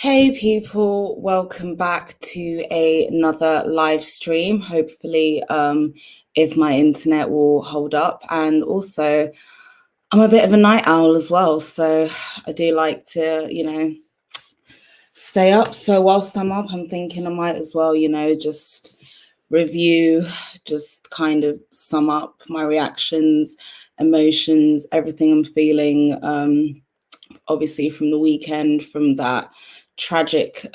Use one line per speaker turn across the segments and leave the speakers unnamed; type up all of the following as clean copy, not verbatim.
Hey people, welcome back to another live stream. Hopefully, if my internet will hold up. And also, I'm a bit of a night owl as well, so I do like to, stay up. So whilst I'm up, I'm thinking I might as well, just review, just kind of sum up my reactions, emotions, everything I'm feeling. Obviously from the weekend, from that tragic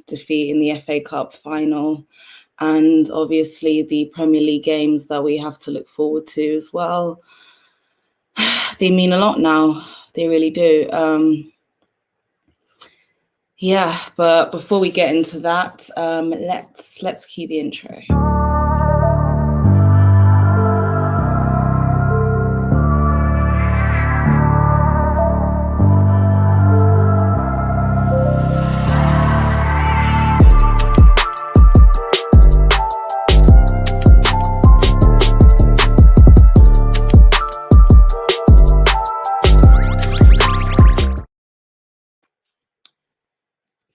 defeat in the FA Cup final, and obviously the Premier League games that we have to look forward to as well. They mean a lot now. They really do. Yeah, but before we get into that, let's cue the intro.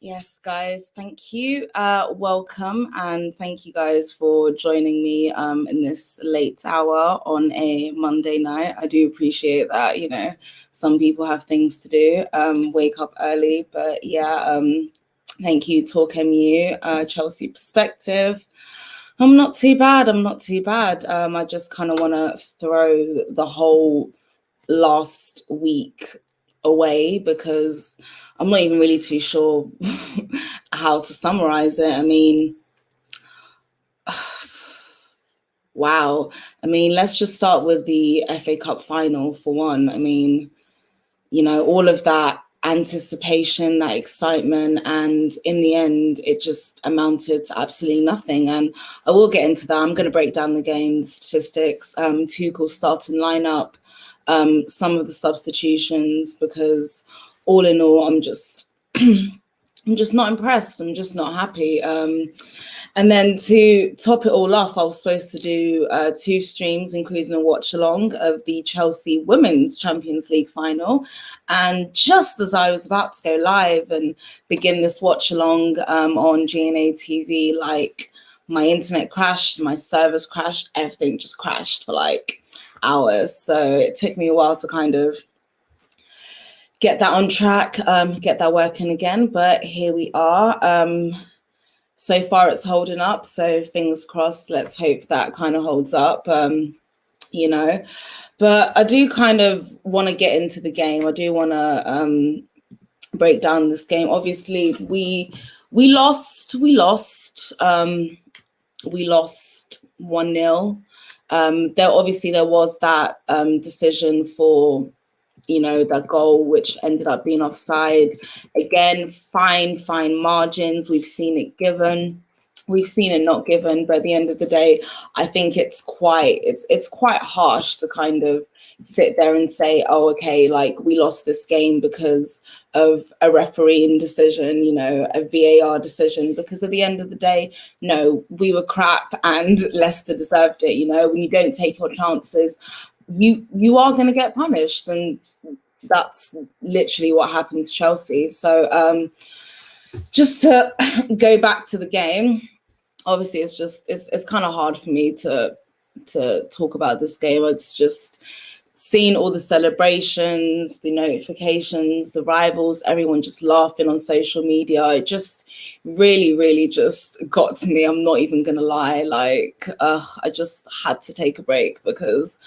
Yes, guys, thank you. Welcome, and thank you guys for joining me in this late hour on a Monday night. I do appreciate that. Some people have things to do, wake up early, but yeah, thank you, Talk MU, Chelsea Perspective. I'm not too bad. I'm not too bad. I just kind of want to throw the whole last week away because I'm not even really too sure how to summarize it. I mean, wow. I mean, let's just start with the FA Cup final for one. I mean, all of that anticipation, that excitement, and in the end, it just amounted to absolutely nothing. And I will get into that. I'm going to break down the game, the statistics, Tuchel's starting lineup, some of the substitutions, because all in all, I'm just not impressed. I'm just not happy. And then to top it all off, I was supposed to do 2 streams, including a watch along of the Chelsea Women's Champions League final. And just as I was about to go live and begin this watch along on GNA TV, like my internet crashed, my servers crashed, everything just crashed for like hours. So it took me a while to kind of get that on track, get that working again. But here we are. So far it's holding up, so fingers crossed. Let's hope that kind of holds up. But I do kind of want to get into the game. I do want to break down this game. Obviously we lost 1-0. There was that decision for that goal, which ended up being offside. Again, fine margins. We've seen it given, we've seen it not given, but at the end of the day, I think it's quite harsh to kind of sit there and say, oh, okay, like we lost this game because of a refereeing decision, a VAR decision, because at the end of the day, no, we were crap and Leicester deserved it. When you don't take your chances, you are going to get punished, and that's literally what happened to Chelsea. So just to go back to the game, obviously it's kind of hard for me to talk about this game. It's just seeing all the celebrations, the notifications, the rivals, everyone just laughing on social media. It just really just got to me. I'm not even gonna lie. Like I just had to take a break because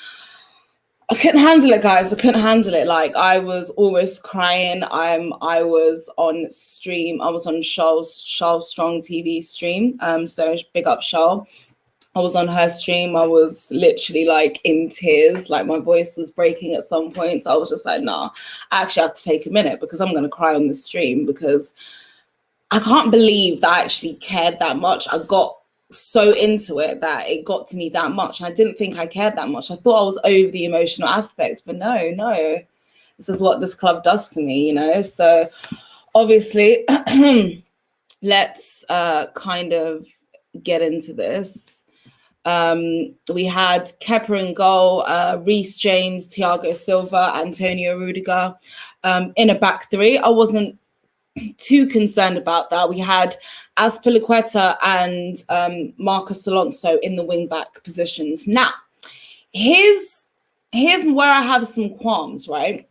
I couldn't handle it, guys. I couldn't handle it. Like I was almost crying. I was on stream. I was on Charles Strong TV stream. So big up Charles. I was on her stream. I was literally like in tears. Like my voice was breaking at some point. So I was just like, nah, I actually have to take a minute because I'm gonna cry on the stream because I can't believe that I actually cared that much. I got so into it that it got to me that much. And I didn't think I cared that much. I thought I was over the emotional aspect, but no. This is what this club does to me, So obviously, let's kind of get into this. We had Kepa in goal, Reece James, Thiago Silva, Antonio Rudiger in a back three. I wasn't too concerned about that. We had Azpilicueta and Marcus Alonso in the wing-back positions. Now, here's where I have some qualms, right?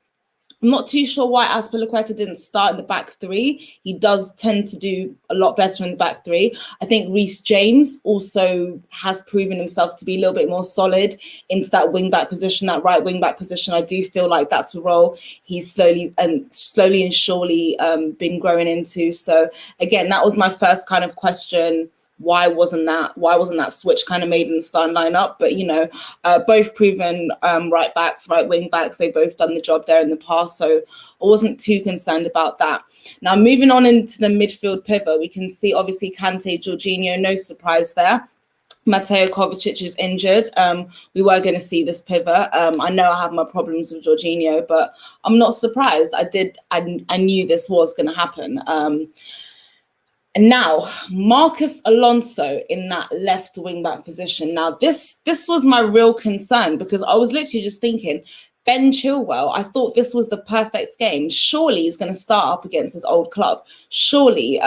I'm not too sure why Azpilicueta didn't start in the back three. He does tend to do a lot better in the back three. I think Reece James also has proven himself to be a little bit more solid into that wing-back position, that right wing-back position. I do feel like that's a role he's slowly and surely been growing into. So again, that was my first kind of question. Why wasn't that switch kind of made in the starting lineup? But both proven right backs, right wing backs. They've both done the job there in the past, so I wasn't too concerned about that. Now moving on into the midfield pivot, we can see obviously Kante, Jorginho, no surprise there. Mateo Kovacic is injured. We were going to see this pivot. I know I have my problems with Jorginho, but I'm not surprised. I knew this was going to happen. And now Marcus Alonso in that left wing back position. Now this was my real concern, because I was literally just thinking, Ben Chilwell, I thought this was the perfect game. Surely he's going to start up against his old club. Surely,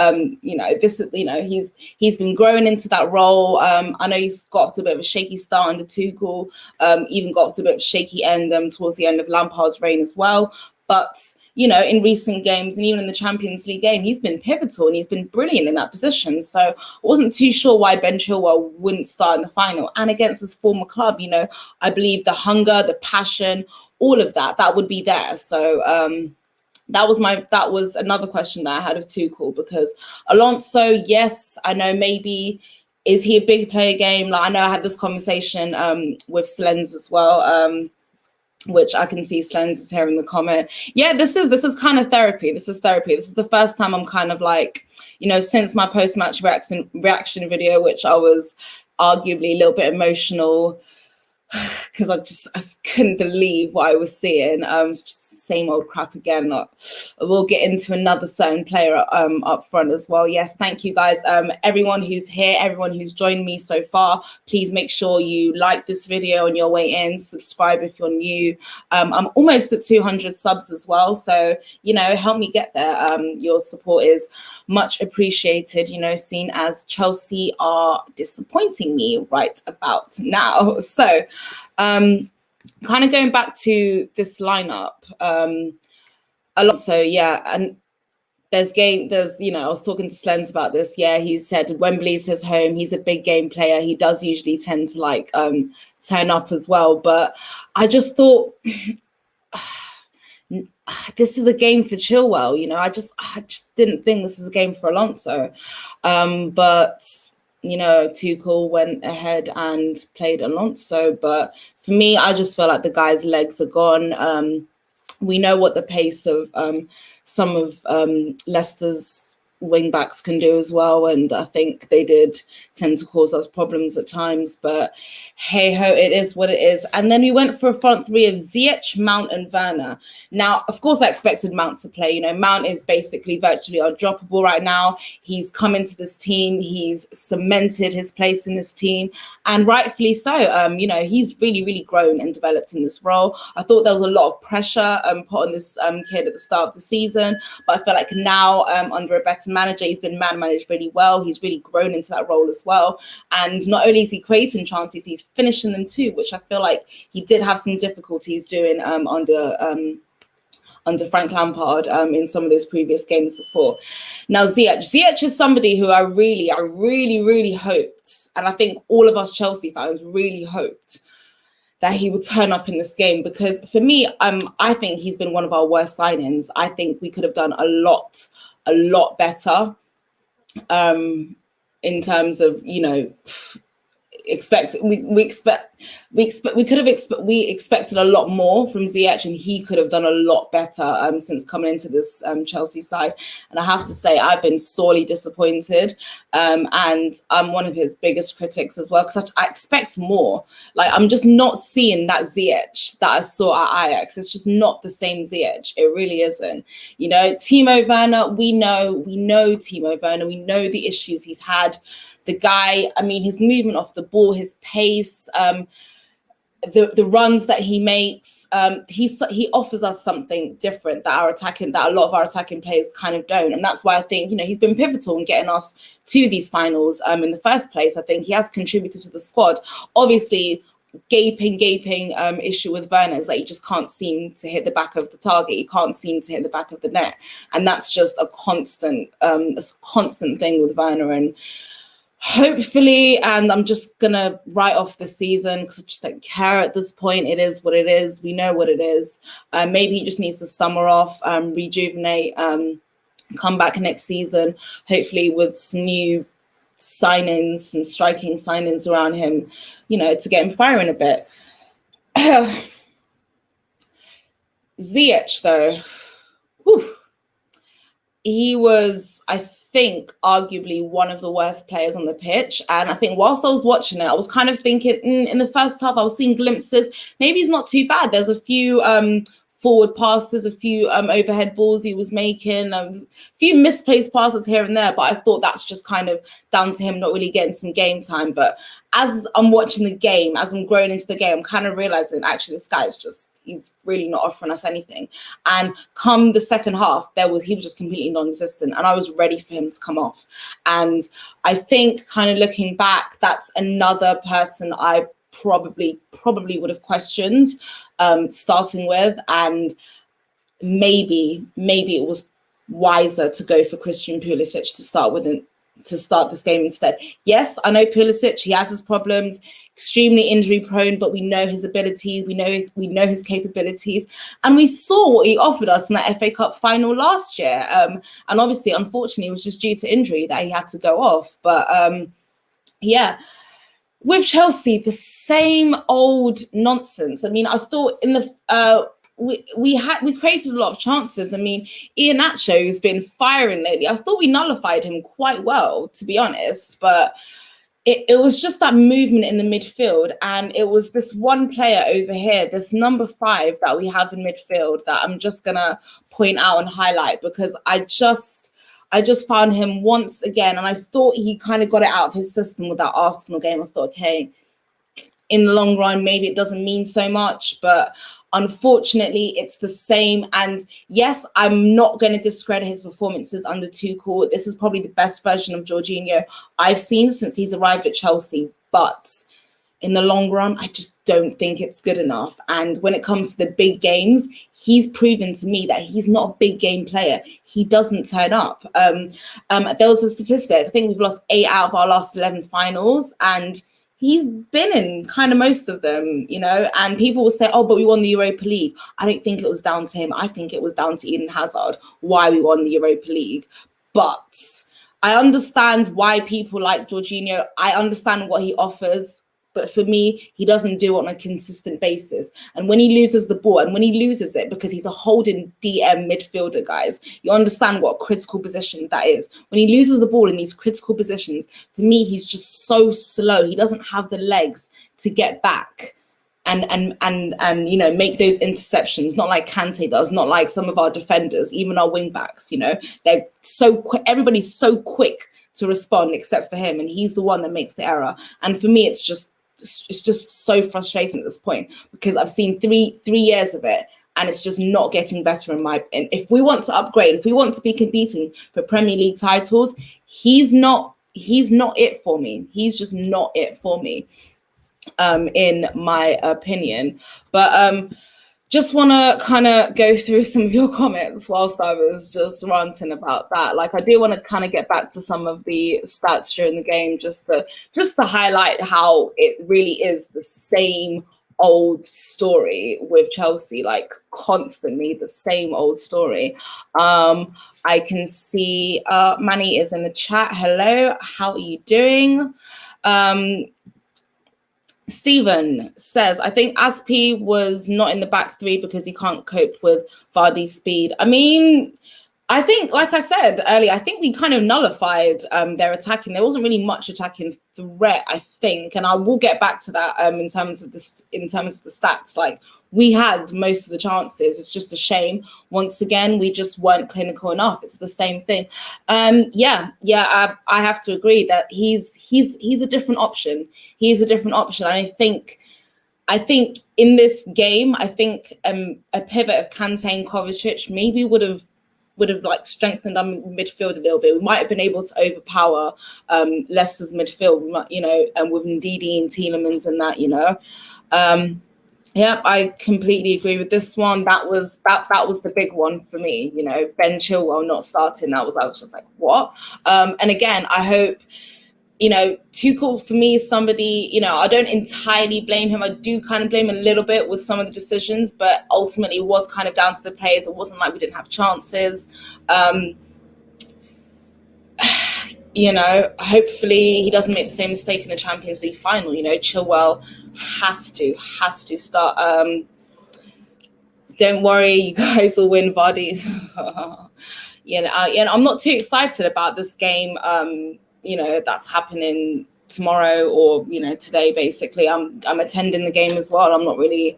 he's been growing into that role. I know he's got off to a bit of a shaky start under Tuchel, even got off to a bit of a shaky end towards the end of Lampard's reign as well. But in recent games and even in the Champions League game, he's been pivotal and he's been brilliant in that position. So I wasn't too sure why Ben Chilwell wouldn't start in the final. And against his former club, I believe the hunger, the passion, all of that would be there. So that was another question that I had of Tuchel, because Alonso, yes, I know maybe, is he a big player game? Like, I know I had this conversation with Slens as well, which I can see Slens is here in the comment. Yeah, this is kind of therapy. This is therapy. This is the first time I'm kind of like, since my post-match reaction video, which I was arguably a little bit emotional because I couldn't believe what I was seeing. It's just the same old crap again. We'll get into another certain player up front as well. Yes, thank you guys. Everyone who's here, everyone who's joined me so far, please make sure you like this video on your way in, subscribe if you're new. I'm almost at 200 subs as well, so help me get there. Your support is much appreciated, seen as Chelsea are disappointing me right about now. So kind of going back to this lineup, Alonso, yeah, and I was talking to Slens about this. Yeah, he said Wembley's his home. He's a big game player. He does usually tend to turn up as well. But I just thought this is a game for Chilwell. I just didn't think this was a game for Alonso. But Tuchel went ahead and played Alonso. But for me, I just feel like the guy's legs are gone. We know what the pace of some of Leicester's wing backs can do as well, and I think they did tend to cause us problems at times, but hey ho, it is what it is. And then we went for a front three of Ziyech, Mount and Werner. Now, of course, I expected Mount to play. Mount is basically virtually undroppable right now. He's come into this team, he's cemented his place in this team, and rightfully so. He's really grown and developed in this role. I thought there was a lot of pressure put on this kid at the start of the season, but I feel like now under a better manager, he's been managed really well. He's really grown into that role as well, and not only is he creating chances, he's finishing them too, which I feel like he did have some difficulties doing under Frank Lampard in some of his previous games before. Now Ziyech is somebody who I really hoped, and I think all of us Chelsea fans really hoped that he would turn up in this game, because for me, I think he's been one of our worst signings. I think we could have done a lot better in terms of we expected a lot more from Ziyech, and he could have done a lot better since coming into this Chelsea side. And I have to say, I've been sorely disappointed, and I'm one of his biggest critics as well, because I expect more. Like, I'm just not seeing that Ziyech that I saw at Ajax. It's just not the same Ziyech. It really isn't. Timo Werner, we know Timo Werner. We know the issues he's had. The guy, his movement off the ball, his pace, the runs that he makes, he offers us something different that a lot of our attacking players kind of don't, and that's why I think, you know, he's been pivotal in getting us to these finals in the first place. I think he has contributed to the squad. Obviously, gaping issue with Werner is that he just can't seem to hit the back of the target. He can't seem to hit the back of the net, and that's just a constant thing with Werner. And hopefully, and I'm just gonna write off the season because I just don't care at this point. It is what it is. We know what it is. Maybe he just needs to summer off, rejuvenate, come back next season, hopefully with some new signings, some striking signings around him, you know, to get him firing a bit. Ziyech, though, whew, he was, I think, arguably one of the worst players on the pitch. And I think whilst I was watching it, I was kind of thinking, in the first half, I was seeing glimpses. Maybe he's not too bad. There's a few forward passes, a few overhead balls he was making, a few misplaced passes here and there, but I thought that's just kind of down to him not really getting some game time. But as I'm watching the game, as I'm growing into the game, I'm kind of realizing actually this guy is just, he's really not offering us anything. And come the second half, he was just completely non-existent, and I was ready for him to come off. And I think, kind of looking back, that's another person I probably would have questioned starting with, and maybe it was wiser to go for Christian Pulisic to start this game instead. Yes, I know Pulisic, he has his problems, extremely injury prone, but we know his abilities, we know his capabilities, and we saw what he offered us in that FA Cup final last year. And obviously, unfortunately, it was just due to injury that he had to go off. But yeah. With Chelsea, the same old nonsense. I mean, I thought in the we created a lot of chances. I mean, Iheanacho has been firing lately. I thought we nullified him quite well, to be honest, but it was just that movement in the midfield, and it was this one player over here, this number 5 that we have in midfield, that I'm just gonna point out and highlight, because I just found him once again, and I thought he kind of got it out of his system with that Arsenal game. I thought, okay, in the long run, maybe it doesn't mean so much, but unfortunately, it's the same. And yes, I'm not going to discredit his performances under Tuchel. This is probably the best version of Jorginho I've seen since he's arrived at Chelsea, but in the long run, I just don't think it's good enough. And when it comes to the big games, he's proven to me that he's not a big game player. He doesn't turn up. There was a statistic, I think we've lost 8 out of our last 11 finals, and he's been in kind of most of them, you know, and people will say, oh, but we won the Europa League. I don't think it was down to him. I think it was down to Eden Hazard, why we won the Europa League. But I understand why people like Jorginho. I understand what he offers. But for me, he doesn't do it on a consistent basis. And when he loses the ball, and when he loses it, because he's a holding DM midfielder, guys, you understand what a critical position that is. When he loses the ball in these critical positions, for me, he's just so slow. He doesn't have the legs to get back and you know, make those interceptions. Not like Kante does, not like some of our defenders, even our wing backs. You know, they're so quick. Everybody's so quick to respond, except for him, and he's the one that makes the error. And for me, it's just so frustrating at this point, because I've seen three years of it, and it's just not getting better in my opinion. If we want to upgrade, if we want to be competing for Premier League titles, he's not it for me. He's just not it for me, in my opinion. But just want to kind of go through some of your comments whilst I was just ranting about that. Like, I do want to kind of get back to some of the stats during the game, just to highlight how it really is the same old story with Chelsea, like constantly the same old story. I can see Manny is in the chat. Hello, how are you doing? Stephen says, I think Aspi was not in the back 3 because he can't cope with Vardy's speed. I mean, I think, like I said earlier, I think we kind of nullified their attacking. There wasn't really much attacking threat, I think, and I will get back to that in terms of the stats. Like, we had most of the chances. It's just a shame. Once again, we just weren't clinical enough. It's the same thing. I have to agree that he's a different option. He's a different option. And I think I think in this game, I think a pivot of Kante and Kovacic maybe would have like strengthened our midfield a little bit. We might have been able to overpower Leicester's midfield, you know, and with Ndidi and Tielemans and that, you know. Yeah, I completely agree with this one. That was the big one for me. You know, Ben Chilwell not starting. I was just like, what? And again, I hope, you know, Tuchel for me is somebody, you know, I don't entirely blame him. I do kind of blame him a little bit with some of the decisions, but ultimately it was kind of down to the players. It wasn't like we didn't have chances. You know, hopefully he doesn't make the same mistake in the Champions League final. You know, Chilwell has to start. Don't worry, you guys will win, Vardy. You know, I'm not too excited about this game. You know, that's happening tomorrow or, you know, today. Basically, I'm attending the game as well. I'm not really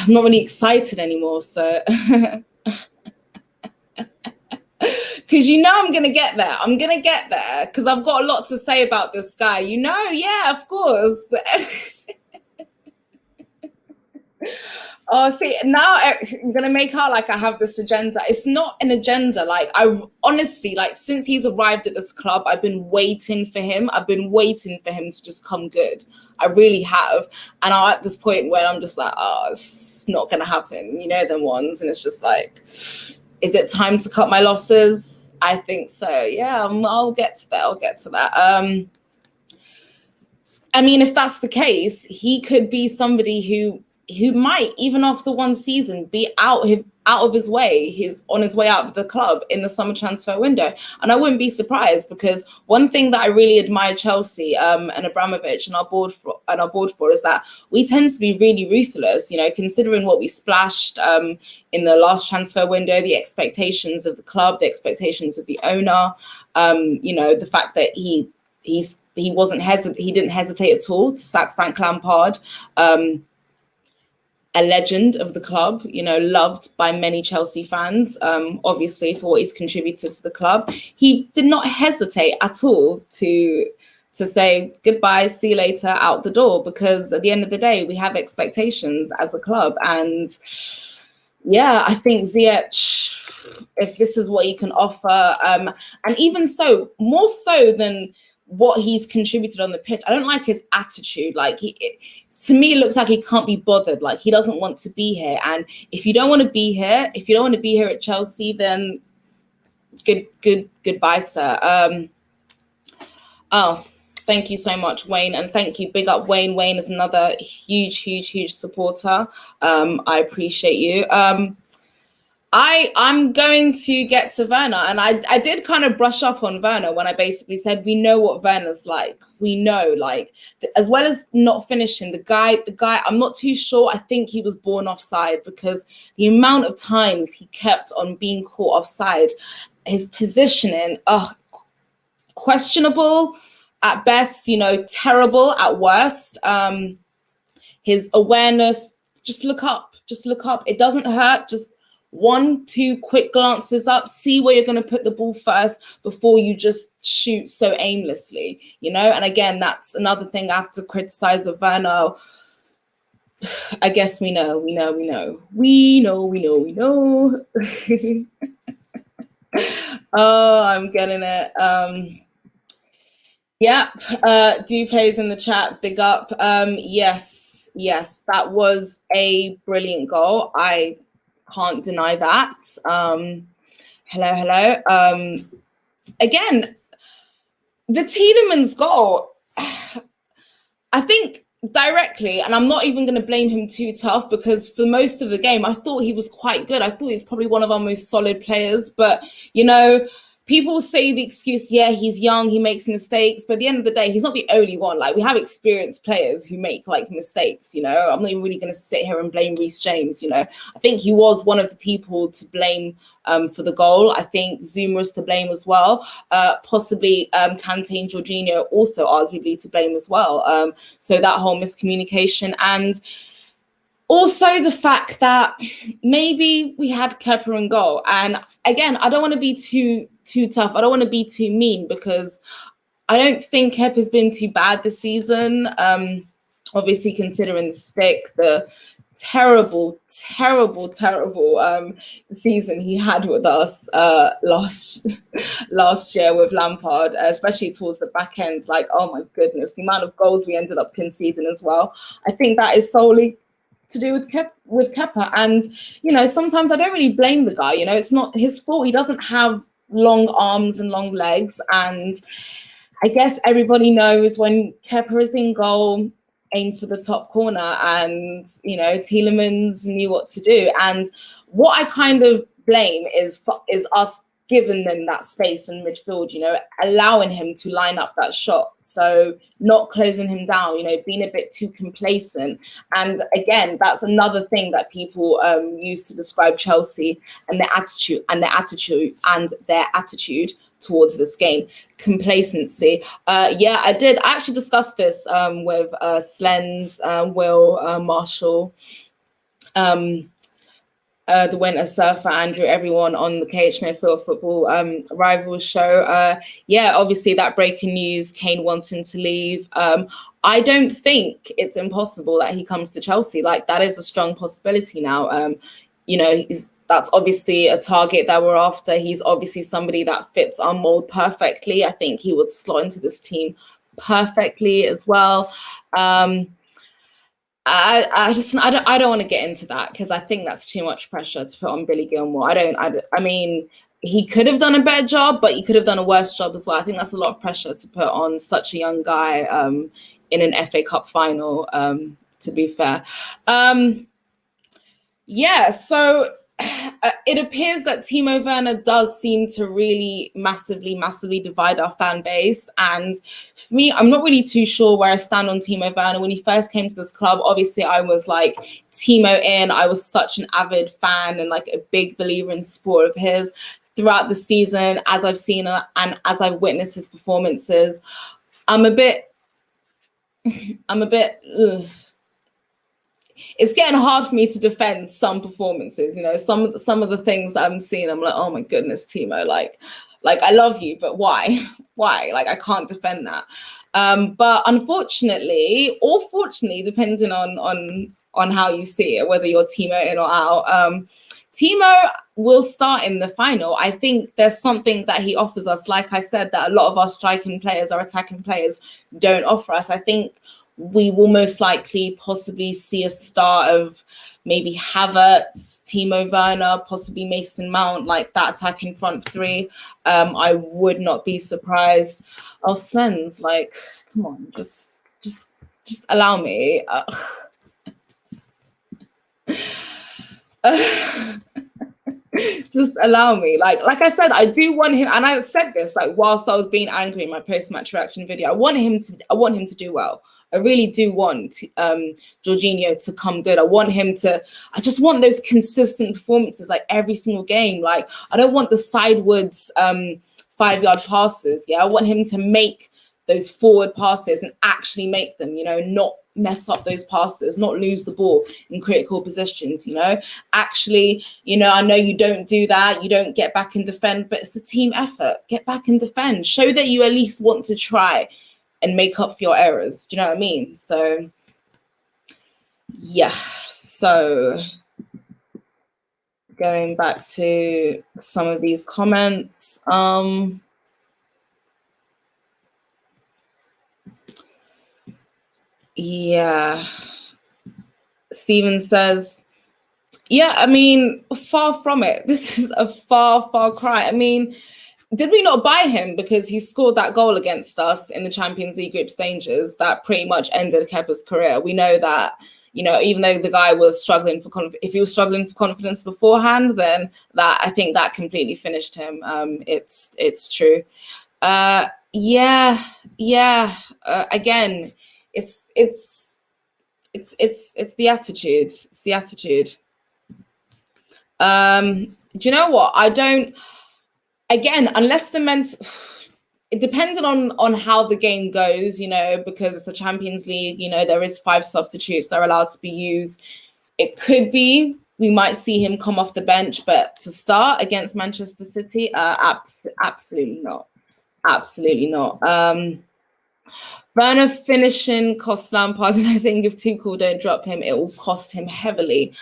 excited anymore. So. Because you know I'm going to get there. I'm going to get there because I've got a lot to say about this guy. You know, yeah, of course. Oh, see, now I'm going to make out like I have this agenda. It's not an agenda. Like, I've honestly, like, since he's arrived at this club, I've been waiting for him. I've been waiting for him to just come good. I really have. And I'm at this point where I'm just like, oh, it's not going to happen. You know, them ones. And it's just like, is it time to cut my losses? I think so. Yeah, I'll get to that. I mean, if that's the case, he could be somebody who might, even after one season, be out of his way. He's on his way out of the club in the summer transfer window. And I wouldn't be surprised, because one thing that I really admire Chelsea and Abramovich and our board for is that we tend to be really ruthless, you know, considering what we splashed in the last transfer window, the expectations of the club, the expectations of the owner, you know, the fact that he didn't hesitate at all to sack Frank Lampard. A legend of the club, you know, loved by many Chelsea fans, obviously for what he's contributed to the club. He did not hesitate at all to say goodbye, see you later, out the door, because at the end of the day, we have expectations as a club. And yeah, I think Ziyech, if this is what he can offer, and even so, more so than what he's contributed on the pitch, I don't like his attitude. Like, to me, it looks like he can't be bothered. Like, he doesn't want to be here. And if you don't want to be here, at Chelsea, then goodbye, sir. Oh, thank you so much, Wayne, and thank you. Big up, Wayne. Wayne is another huge supporter. I appreciate you. I'm going to get to Werner, and I did kind of brush up on Werner when I basically said we know what Werner's like. We know, like, as well as not finishing, the guy. I'm not too sure. I think he was born offside, because the amount of times he kept on being caught offside, his positioning, questionable at best, you know, terrible at worst. His awareness, just look up. It doesn't hurt. Just 1-2 quick glances up, see where you're going to put the ball first before you just shoot so aimlessly, you know. And again, that's another thing I have to criticize of Werner. I guess we know. Oh, I'm getting it. Yep. Dupe's in the chat. Big up. Yes, that was a brilliant goal. I can't deny that. Hello. Again, the Tielemans goal, I think directly, and I'm not even going to blame him too tough, because for most of the game, I thought he was quite good. I thought he's probably one of our most solid players. But, you know, people say the excuse, yeah, he's young, he makes mistakes. But at the end of the day, he's not the only one. Like, we have experienced players who make, like, mistakes, you know. I'm not even really going to sit here and blame Reece James, you know. I think he was one of the people to blame for the goal. I think Zuma is to blame as well. Possibly Kante and Jorginho also arguably to blame as well. So that whole miscommunication, and also the fact that maybe we had Kepa in goal. And again, I don't want to be too tough. I don't want to be too mean, because I don't think Kepa's been too bad this season. Obviously, considering the stick, the terrible season he had with us last year with Lampard, especially towards the back end. Like, oh my goodness, the amount of goals we ended up conceding as well. I think that is solely to do with Kepa. And, you know, sometimes I don't really blame the guy. You know, it's not his fault. He doesn't have long arms and long legs. And I guess everybody knows when Kepa is in goal, aim for the top corner, and, you know, Tielemans knew what to do. And what I kind of blame is us giving them that space in midfield, you know, allowing him to line up that shot. So not closing him down, you know, being a bit too complacent. And again, that's another thing that people use to describe Chelsea and their attitude towards this game. Complacency. Yeah, I actually discussed this with Slens, Will, Marshall, the Winter Surfer, Andrew, everyone on the KH No Field Football Rivals show. Yeah, obviously that breaking news, Kane wanting to leave. I don't think it's impossible that he comes to Chelsea. Like, that is a strong possibility now. You know, that's obviously a target that we're after. He's obviously somebody that fits our mold perfectly. I think he would slot into this team perfectly as well. I don't want to get into that because I think that's too much pressure to put on Billy Gilmore. I mean, he could have done a better job, but he could have done a worse job as well. I think that's a lot of pressure to put on such a young guy in an FA Cup final, to be fair. Yeah, so it appears that Timo Werner does seem to really massively divide our fan base. And for me, I'm not really too sure where I stand on Timo Werner. When he first came to this club, obviously I was like Timo in. I was such an avid fan and like a big believer in sport of his. Throughout the season, as I've seen and as I've witnessed his performances, I'm a bit it's getting hard for me to defend some performances. You know, some of the things that I'm seeing, I'm like, oh my goodness, Timo, like I love you, but why? Like, I can't defend that. But unfortunately, or fortunately, depending on how you see it, whether you're Timo in or out, Timo will start in the final. I think there's something that he offers us, like I said, that a lot of our striking players, our attacking players don't offer us. I think we will most likely possibly see a start of maybe Havertz, Timo Werner, possibly Mason Mount, like that attacking front three. I would not be surprised. Oh, Slens, like, come on, just allow me. Just allow me. Like I said, I do want him, and I said this like whilst I was being angry in my post-match reaction video. I want him to do well. I really do want Jorginho to come good. I just want those consistent performances like every single game. Like, I don't want the sidewards 5-yard passes. Yeah, I want him to make those forward passes and actually make them, you know, not mess up those passes, not lose the ball in critical positions, you know. Actually, you know, I know you don't do that. You don't get back and defend, but it's a team effort. Get back and defend. Show that you at least want to try and make up for your errors. Do you know what I mean? So, yeah. So, going back to some of these comments. Yeah. Steven says, yeah, I mean, far from it. This is a far cry. I mean, did we not buy him because he scored that goal against us in the Champions League group stages that pretty much ended Kepa's career? We know that, you know, even though the guy was struggling for if he was struggling for confidence beforehand, then that, I think that completely finished him. It's true. Again, it's the attitude. It's the attitude. Do you know what? I don't. Again, unless it depends on how the game goes, you know, because it's the Champions League, you know, there is 5 substitutes that are allowed to be used. It could be we might see him come off the bench, but to start against Manchester City, absolutely not. Absolutely not. Werner finishing cost Lampard, and I think if Tuchel don't drop him, it will cost him heavily.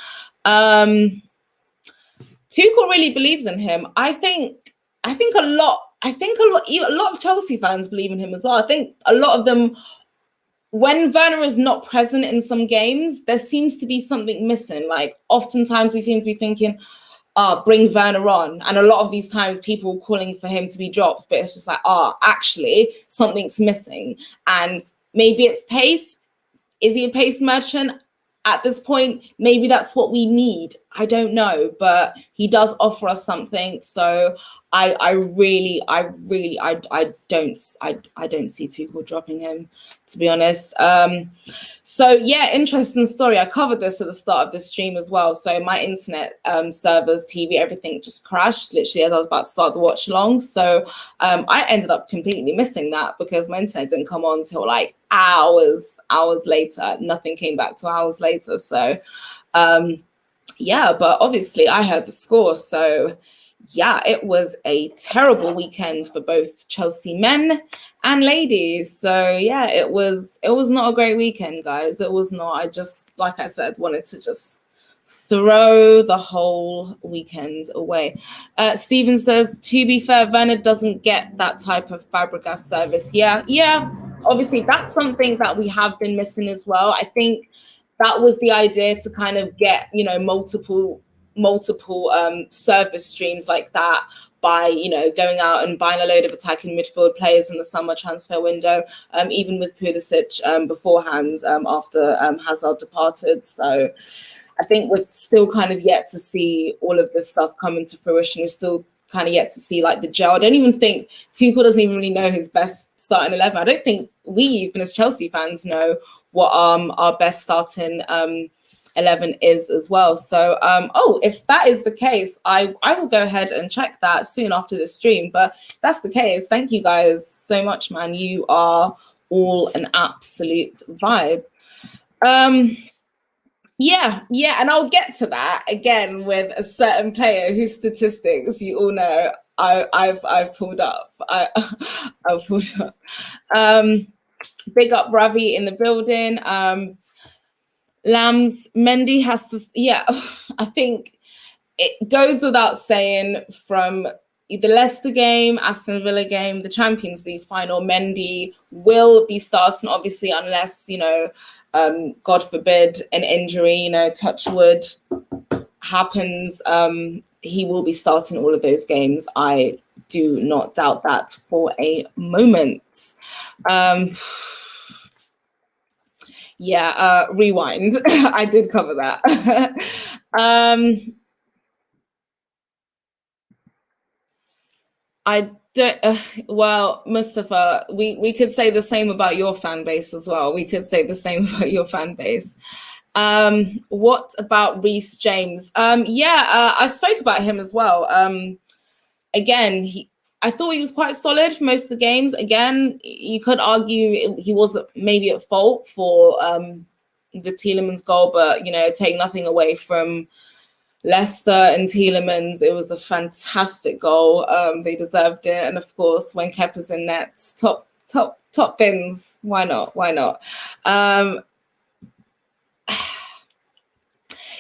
Tuchel really believes in him. I think a lot of Chelsea fans believe in him as well. I think a lot of them, when Werner is not present in some games, there seems to be something missing. Like oftentimes we seem to be thinking, bring Werner on. And a lot of these times people calling for him to be dropped, but it's just like, actually something's missing. And maybe it's pace. Is he a pace merchant? At this point, maybe that's what we need. I don't know, but he does offer us something. So I don't see Tuchel dropping him, to be honest. So yeah, interesting story. I covered this at the start of the stream as well. So my internet servers, TV, everything just crashed literally as I was about to start the watch along. So I ended up completely missing that because my internet didn't come on until like hours later. Nothing came back till hours later. So yeah, but obviously I heard the score. So yeah, it was a terrible weekend for both Chelsea men and ladies. So yeah, it was not a great weekend, guys. It was not. I just, like I said, wanted to just throw the whole weekend away. Stephen says, to be fair, Werner doesn't get that type of Fabregas service. Yeah. Obviously, that's something that we have been missing as well. I think that was the idea, to kind of get, multiple service streams like that by, going out and buying a load of attacking midfield players in the summer transfer window, even with Pulisic beforehand, after Hazard departed. So I think we're still kind of yet to see all of this stuff come into fruition. We're still kind of yet to see like the gel. I don't even think Tuchel doesn't even really know his best starting 11. I don't think we, even as Chelsea fans, know what our best starting 11 is as well. So if that is the case, I will go ahead and check that soon after the stream. But if that's the case, thank you guys so much, man. You are all an absolute vibe. Yeah, and I'll get to that again with a certain player whose statistics you all know I've pulled up. I've pulled up. Big up Ravi in the building. Lambs, Mendy has to, I think it goes without saying, from the Leicester game, Aston Villa game, the Champions League final, Mendy will be starting, obviously, unless, God forbid, an injury, touch wood, happens. He will be starting all of those games. I do not doubt that for a moment. Rewind. I did cover that. I don't. Well, Mustafa, we could say the same about your fan base as well. We could say the same about your fan base. What about Reece James? I spoke about him as well. Again, I thought he was quite solid for most of the games. Again, you could argue he was maybe at fault for the Tielemans goal, but take nothing away from Leicester and Tielemans. It was a fantastic goal. They deserved it, and of course, when Kepa's in net, top bins. Why not?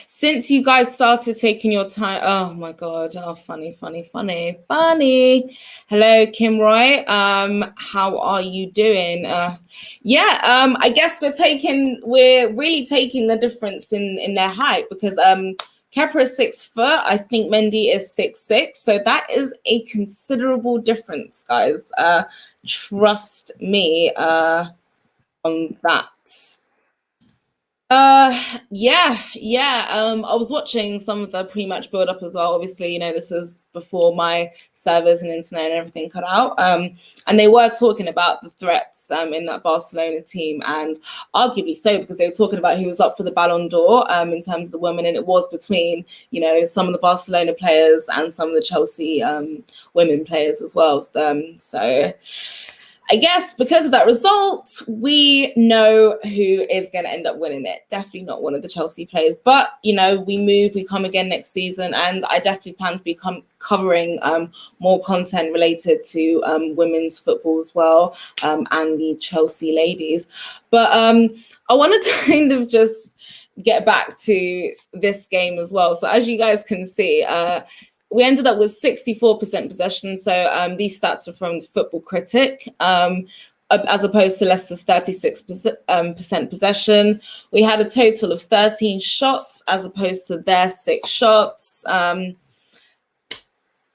Since you guys started taking your time, oh my God, funny. Hello, Kim Roy. How are you doing? I guess we're really taking the difference in their height, because Kepa is 6 foot. I think Mendy is 6'6". So that is a considerable difference, guys. Trust me on that. I was watching some of the pre-match build-up as well. Obviously, this is before my servers and internet and everything cut out. And they were talking about the threats in that Barcelona team, and arguably so, because they were talking about who was up for the Ballon d'Or in terms of the women, and it was between some of the Barcelona players and some of the Chelsea women players as well. So I guess because of that result, we know who is going to end up winning it. Definitely not one of the Chelsea players. But, we come again next season. And I definitely plan to be covering more content related to women's football as well, and the Chelsea ladies. But I want to kind of just get back to this game as well. So as you guys can see, we ended up with 64% possession. So these stats are from the Football Critic, as opposed to Leicester's 36% possession. We had a total of 13 shots as opposed to their 6 shots.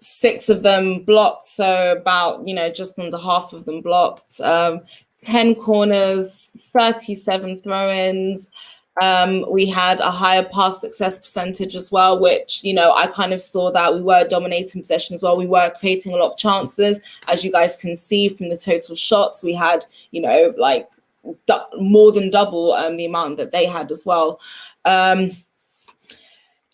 6 of them blocked, so about, just under half of them blocked. 10 corners, 37 throw-ins. We had a higher pass success percentage as well, which, I kind of saw that we were dominating possession as well. We were creating a lot of chances. As you guys can see from the total shots, we had, more than double the amount that they had as well.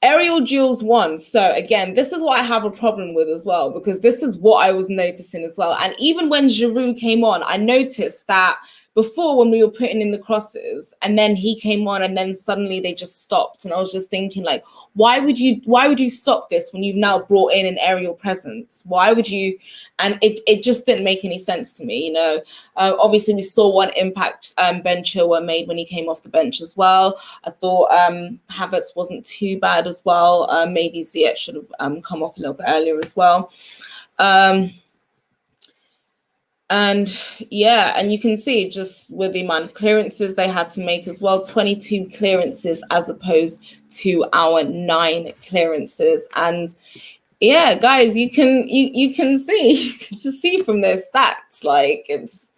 Aerial duels won. So again, this is what I have a problem with as well, because this is what I was noticing as well. And even when Giroud came on, I noticed that before, when we were putting in the crosses and then he came on and then suddenly they just stopped. And I was just thinking, like, why would you stop this when you've now brought in an aerial presence? Why would you? And it just didn't make any sense to me, Obviously, we saw one impact Ben Chilwell made when he came off the bench as well. I thought Havertz wasn't too bad as well. Maybe Ziyech should have come off a little bit earlier as well. And you can see just with the amount of clearances they had to make as well, 22 clearances as opposed to our 9 clearances. And guys, you can see, just see from their stats, like the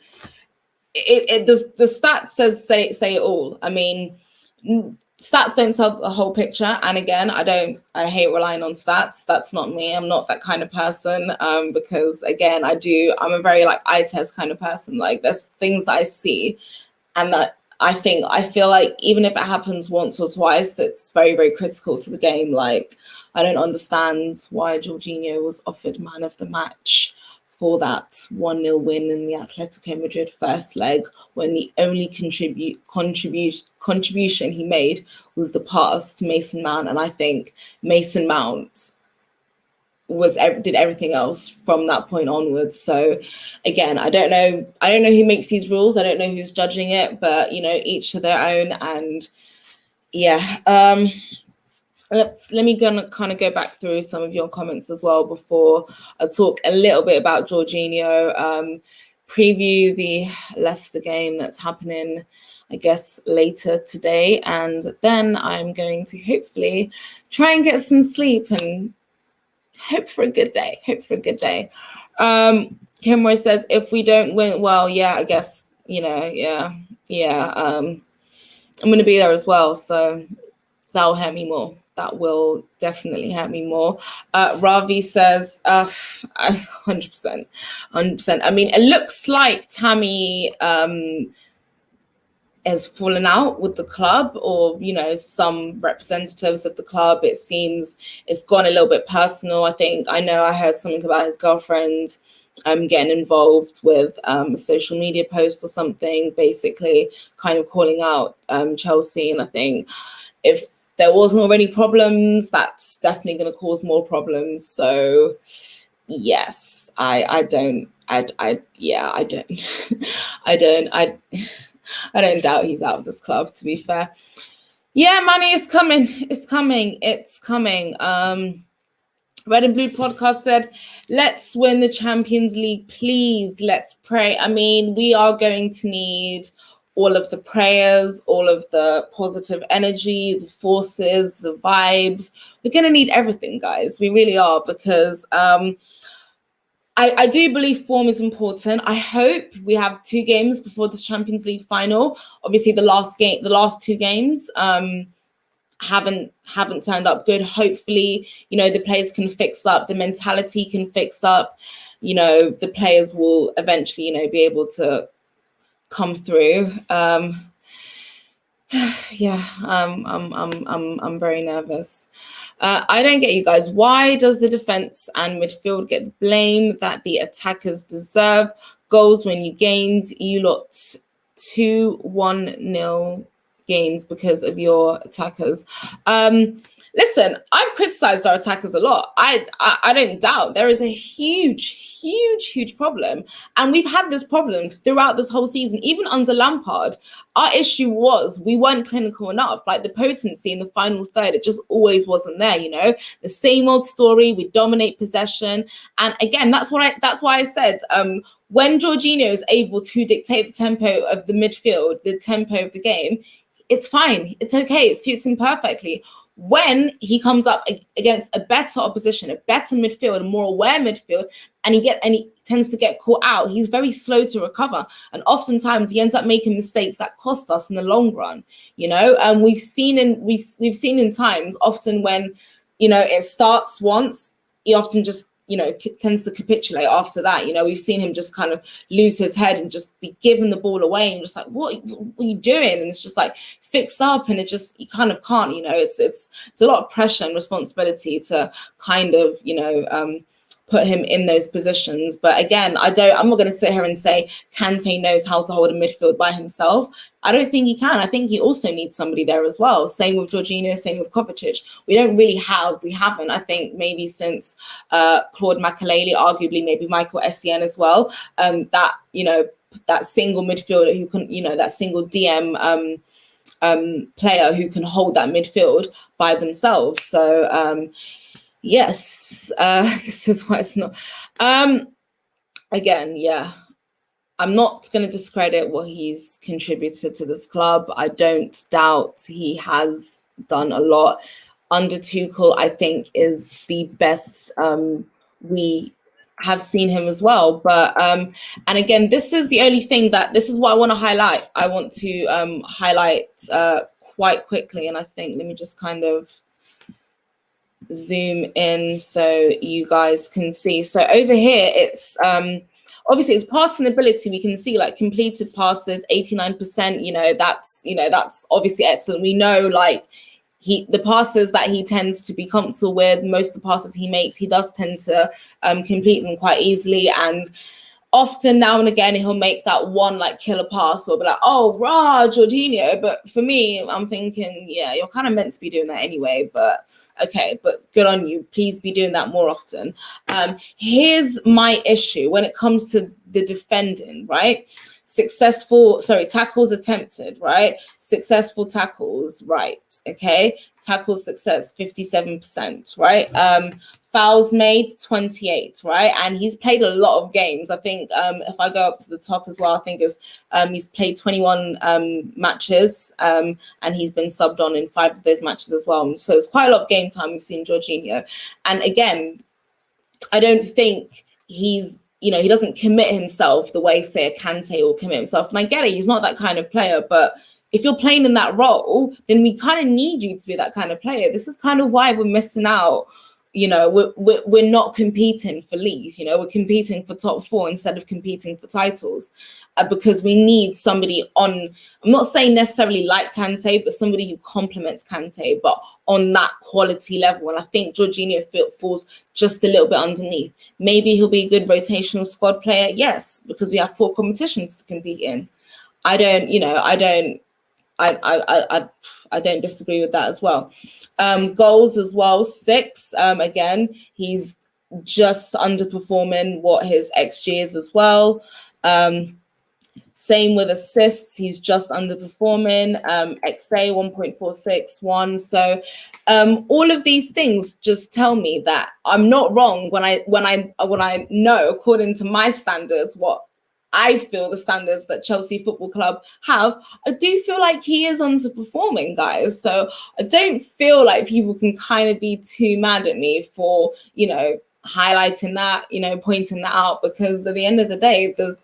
stats say it all. I mean, stats don't tell the whole picture. And again, I hate relying on stats. That's not me. I'm not that kind of person. Because again, I'm a very eye test kind of person. Like, there's things that I see and that I feel like even if it happens once or twice, it's very, very critical to the game. Like, I don't understand why Jorginho was offered man of the match for that 1-0 win in the Atletico Madrid first leg, when the only contribution he made was the pass to Mason Mount. And I think Mason Mount did everything else from that point onwards. So again, I don't know who makes these rules. I don't know who's judging it, but each to their own. And let me kind of go back through some of your comments as well before I talk a little bit about Jorginho, preview the Leicester game that's happening, I guess, later today. And then I'm going to hopefully try and get some sleep and hope for a good day. Kimroy says, if we don't win, well, I guess, I'm going to be there as well. So that'll hurt me more. That will definitely hurt me more. Ravi says, 100%. I mean, it looks like Tammy has fallen out with the club, or, some representatives of the club. It seems it's gone a little bit personal. I know I heard something about his girlfriend getting involved with a social media post or something, basically kind of calling out Chelsea. And I think if there wasn't already problems, that's definitely going to cause more problems. So yes, I don't doubt he's out of this club, to be fair. Yeah, money is coming. It's coming. Red and Blue podcast said, let's win the Champions League, please. Let's pray. I mean, we are going to need all of the prayers, all of the positive energy, the forces, the vibes. We're going to need everything, guys. We really are, because I do believe form is important. I hope we have 2 games before this Champions League final. Obviously, the last 2 games haven't turned up good. Hopefully, the players can fix up, the mentality can fix up. The players will eventually, be able to come through. I'm very nervous. I don't get you guys. Why does the defense and midfield get the blame that the attackers deserve? goals win you games. You lot 2-1-0 games because of your attackers. Listen, I've criticized our attackers a lot. I don't doubt there is a huge problem, and we've had this problem throughout this whole season. Even under Lampard, our issue was we weren't clinical enough. Like the potency in the final third, it just always wasn't there. You know, the same old story. We dominate possession, and again, that's why I said when Jorginho is able to dictate the tempo of the midfield, the tempo of the game, it's fine. It's okay. It suits him perfectly. When he comes up against a better opposition, a better midfield, a more aware midfield, and he tends to get caught out, he's very slow to recover, and oftentimes he ends up making mistakes that cost us in the long run. You know, and we've seen in times often when, you know, it starts once, he often just, you know, tends to capitulate after that. You know, we've seen him just kind of lose his head and just be giving the ball away and just like, what are you doing? And it's just like, fix up. And it just, you kind of can't, you know, it's a lot of pressure and responsibility to kind of, you know, put him in those positions. But again, I'm not going to sit here and say Kante knows how to hold a midfield by himself. I don't think he can. I think he also needs somebody there as well. Same with Jorginho, same with Kovacic. We haven't, I think maybe since Claude Makelele, arguably maybe Michael Essien as well, that, you know, that single midfielder who can, you know, that single DM player who can hold that midfield by themselves. So, yes, this is why it's not. Again, yeah, I'm not going to discredit what he's contributed to this club. I don't doubt he has done a lot. Under Tuchel, I think, is the best we have seen him as well. But and again, this is the only thing this is what I want to highlight. I want to highlight quite quickly, and I think, let me just kind of zoom in so you guys can see. So over here, it's obviously it's passing ability. We can see like completed passes 89%. You know, that's obviously excellent. We know like the passes that he tends to be comfortable with, most of the passes he makes, he does tend to complete them quite easily. And often now and again, he'll make that one like killer pass or be like, oh, rah, Jorginho. But for me, I'm thinking, yeah, you're kind of meant to be doing that anyway. But okay, but good on you. Please be doing that more often. Here's my issue when it comes to the defending, right? Tackles attempted, right? Successful tackles, right? Okay, tackle success 57%, right? Fouls made 28, right? And he's played a lot of games. I think if I go up to the top as well, I think he's played 21 matches, and he's been subbed on in 5 of those matches as well. So it's quite a lot of game time we've seen Jorginho. And again, I don't think he doesn't commit himself the way, say, a Kante will commit himself. And I get it, he's not that kind of player, but if you're playing in that role, then we kind of need you to be that kind of player. This is kind of why we're missing out. You know, we're not competing for leagues. You know, we're competing for top 4 instead of competing for titles, because we need somebody on. I'm not saying necessarily like Kante, but somebody who complements Kante, but on that quality level. And I think Jorginho falls just a little bit underneath. Maybe he'll be a good rotational squad player, yes, because we have 4 competitions to compete in. I don't disagree with that as well. Goals as well, 6. Again, he's just underperforming what his XG is as well. Same with assists, he's just underperforming. XA 1.461. So all of these things just tell me that I'm not wrong when I know, according to my standards, what I feel the standards that Chelsea Football Club have. I do feel like he is underperforming, guys. So I don't feel like people can kind of be too mad at me for, you know, highlighting that, you know, pointing that out, because at the end of the day, the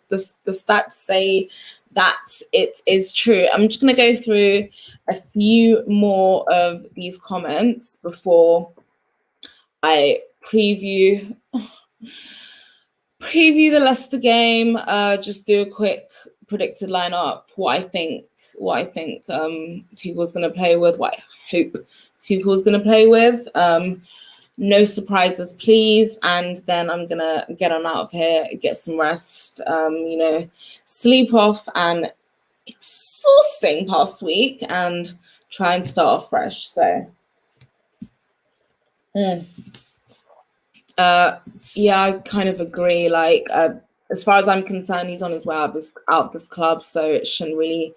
stats say that it is true. I'm just going to go through a few more of these comments before I preview the Leicester game. Just do a quick predicted lineup. What I think Tuchel's going to play with. What I hope Tuchel's going to play with. No surprises, please. And then I'm gonna get on out of here, get some rest, sleep off an exhausting past week and try and start off fresh. So yeah, I kind of agree. Like, as far as I'm concerned, he's on his way out of this club, so it shouldn't really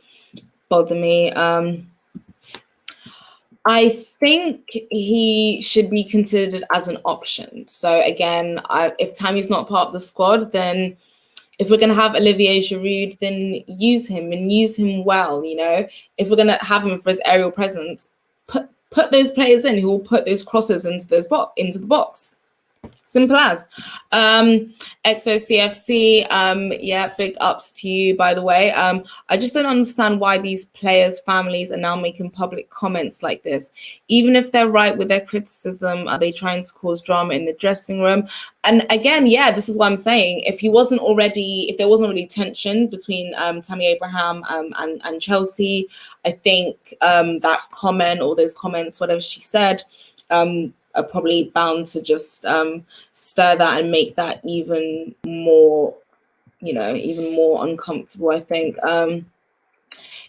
bother me. I think he should be considered as an option. So again, if Tammy's not part of the squad, then if we're going to have Olivier Giroud, then use him and use him well. If we're going to have him for his aerial presence, put those players in who will put those crosses into the box. Simple as. XOCFC, yeah, big ups to you, by the way. I just don't understand why these players' families are now making public comments like this. Even if they're right with their criticism, are they trying to cause drama in the dressing room? And again, yeah, this is what I'm saying. If there wasn't already tension between Tammy Abraham and Chelsea, I think that comment or those comments, whatever she said, are probably bound to just stir that and make that even more uncomfortable, I think.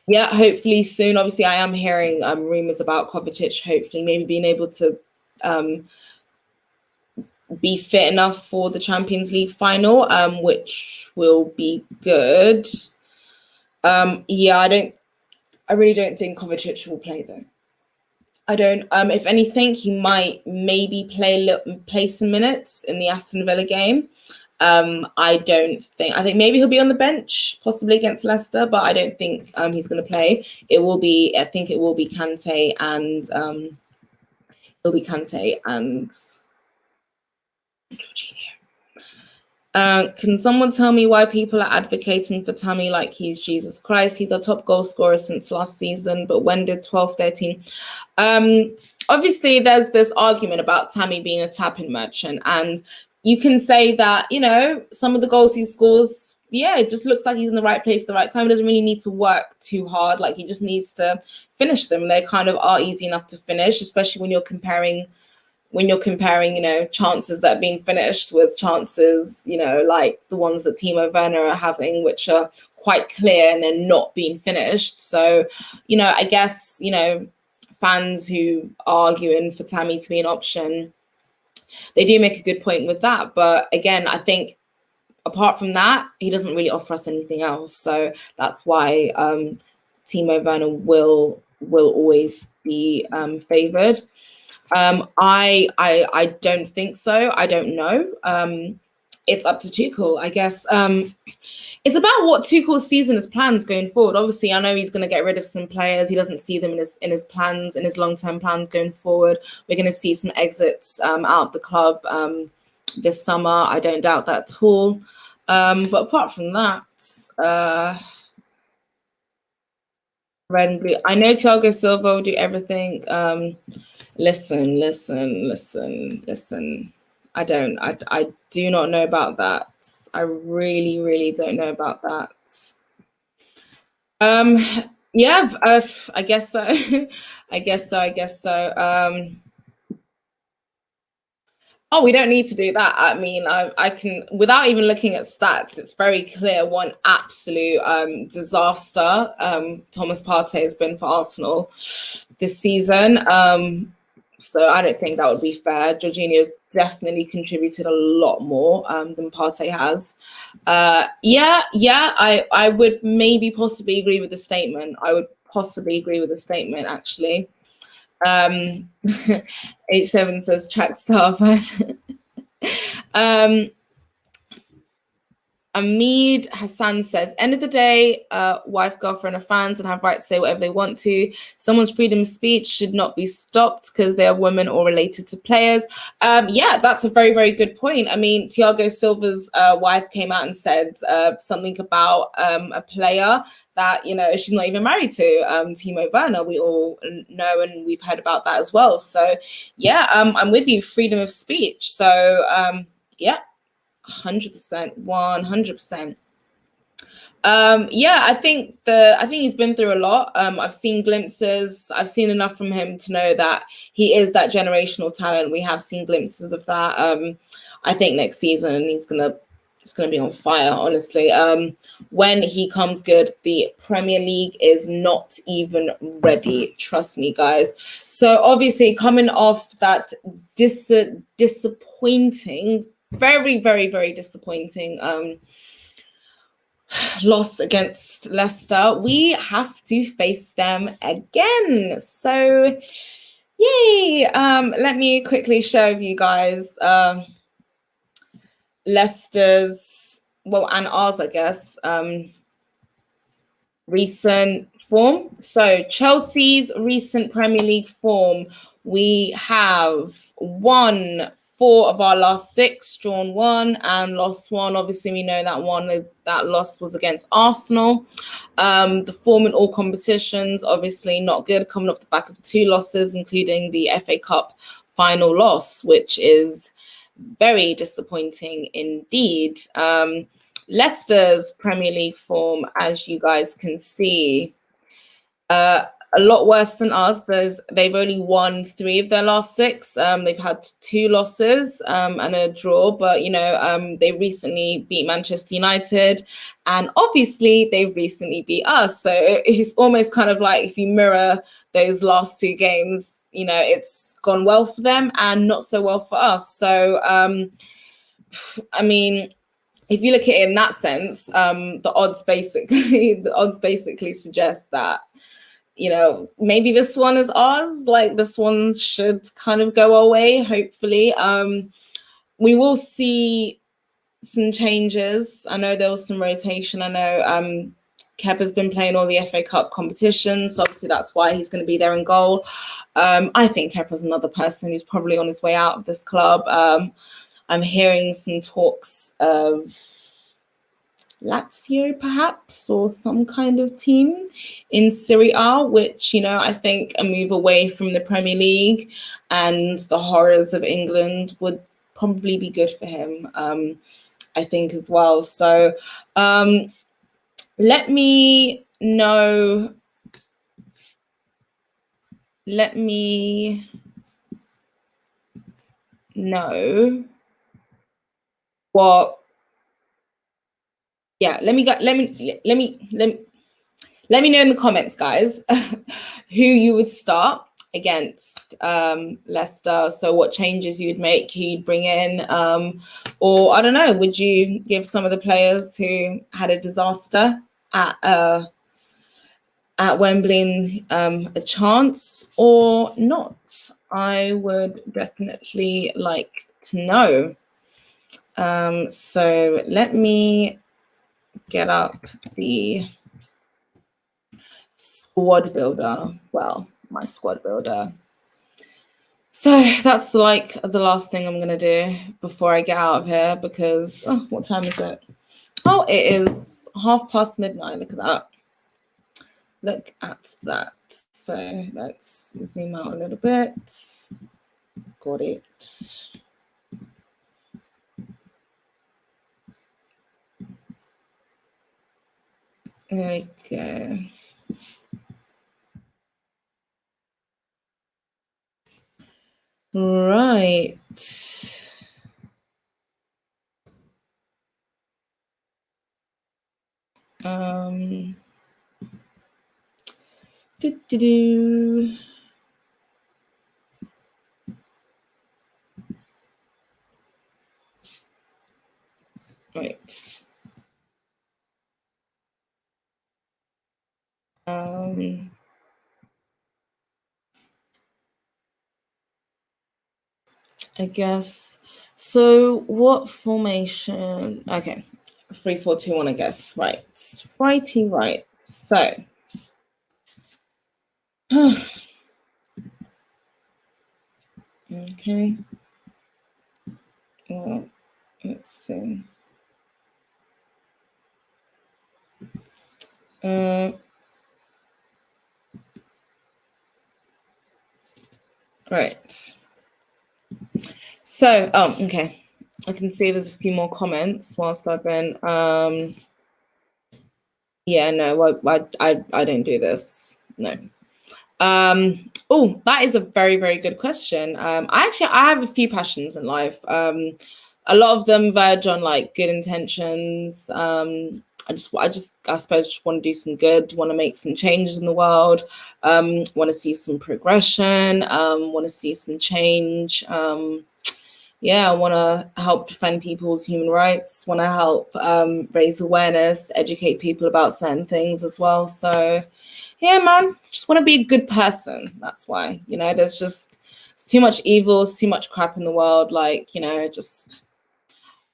Yeah, hopefully soon. Obviously, I am hearing rumors about Kovacic hopefully maybe being able to be fit enough for the Champions League final, which will be good. Yeah, I really don't think Kovacic will play though. I don't. If anything, he might maybe play some minutes in the Aston Villa game. I think maybe he'll be on the bench, possibly against Leicester, but I don't think he's going to play. I think it will be Kante and can someone tell me why people are advocating for Tammy like he's Jesus Christ? He's our top goal scorer since last season, but when did 12-13? Obviously, there's this argument about Tammy being a tapping merchant, and you can say that, some of the goals he scores, yeah, it just looks like he's in the right place at the right time. He doesn't really need to work too hard. Like, he just needs to finish them. They kind of are easy enough to finish, especially when you're comparing, chances that are being finished with chances, like the ones that Timo Werner are having, which are quite clear and they're not being finished. So, I guess, fans who are arguing for Tammy to be an option, they do make a good point with that. But again, I think apart from that, he doesn't really offer us anything else. So that's why Timo Werner will always be favoured. I don't think so. I don't know. It's up to Tuchel, I guess. It's about what Tuchel's season has plans going forward. Obviously, I know he's going to get rid of some players. He doesn't see them in his plans, in his long-term plans going forward. We're going to see some exits out of the club this summer. I don't doubt that at all. But apart from that, red and blue. I know Thiago Silva will do everything. Listen. I do not know about that. I really, really don't know about that. Yeah, I guess so. I guess so. Oh, we don't need to do that. I mean, I can, without even looking at stats, it's very clear one absolute disaster Thomas Partey has been for Arsenal this season. So I don't think that would be fair. Jorginho's definitely contributed a lot more than Partey has. I would maybe possibly agree with the statement. Actually. H7 says track star. Amid Hassan says, end of the day, wife, girlfriend are fans and have right to say whatever they want to. Someone's freedom of speech should not be stopped because they're women or related to players. Yeah, that's a very, very good point. I mean, Thiago Silva's wife came out and said something about a player that, she's not even married to, Timo Werner. We all know and we've heard about that as well. So, yeah, I'm with you, freedom of speech. So, yeah. 100%. Yeah, I think he's been through a lot. I've seen glimpses. I've seen enough from him to know that he is that generational talent. We have seen glimpses of that. I think next season it's gonna be on fire, honestly. When he comes good, the Premier League is not even ready. Trust me, guys. So obviously, coming off that disappointing, very, very, very disappointing loss against Leicester, we have to face them again. So, yay! Let me quickly show you guys Leicester's, well, and ours, I guess, recent form. So Chelsea's recent Premier League form, we have won 4 of our last 6, drawn 1 and lost 1. Obviously, we know that loss was against Arsenal. The form in all competitions, obviously not good, coming off the back of 2 losses, including the FA Cup final loss, which is very disappointing indeed. Leicester's Premier League form, as you guys can see, a lot worse than us. They've only won 3 of their last 6. They've had 2 losses and a draw, but they recently beat Manchester United, and obviously they've recently beat us. So it's almost kind of like if you mirror those last 2 games, it's gone well for them and not so well for us. So I mean, if you look at it in that sense, the odds basically suggest that maybe this one is ours. Like, this one should kind of go our way, hopefully. We will see some changes. I know there was some rotation. I know Kepa's been playing all the FA Cup competitions, so obviously that's why he's going to be there in goal. I think Kepa's another person who's probably on his way out of this club. I'm hearing some talks of Lazio, perhaps, or some kind of team in Serie A, which, I think a move away from the Premier League and the horrors of England would probably be good for him, I think, as well. So let me know. Let me know what. Yeah, let me know in the comments, guys, who you would start against Leicester. So what changes you would make, who you'd bring in, or I don't know, would you give some of the players who had a disaster at Wembley a chance or not? I would definitely like to know. So let me get up the squad builder. Well, my squad builder. So that's the last thing I'm gonna do before I get out of here, because what time is it? Oh, it is midnight. Look at that. Look at that. So let's zoom out a little bit. Got it. There we go. Right. Right. I guess. So what formation? Okay. 3-4-2-1, I guess. Right. Righty, right. So okay. Well, let's see. Right. So, okay. I can see there's a few more comments whilst I've been Yeah, no, I don't do this. No. Oh, that is a very, very good question. I have a few passions in life. A lot of them verge on like good intentions. I suppose just want to do some good, want to make some changes in the world, want to see some progression, want to see some change. Yeah, I want to help defend people's human rights, want to help raise awareness, educate people about certain things as well. So, yeah, man, just want to be a good person. That's why, it's too much evil, it's too much crap in the world. Like, just,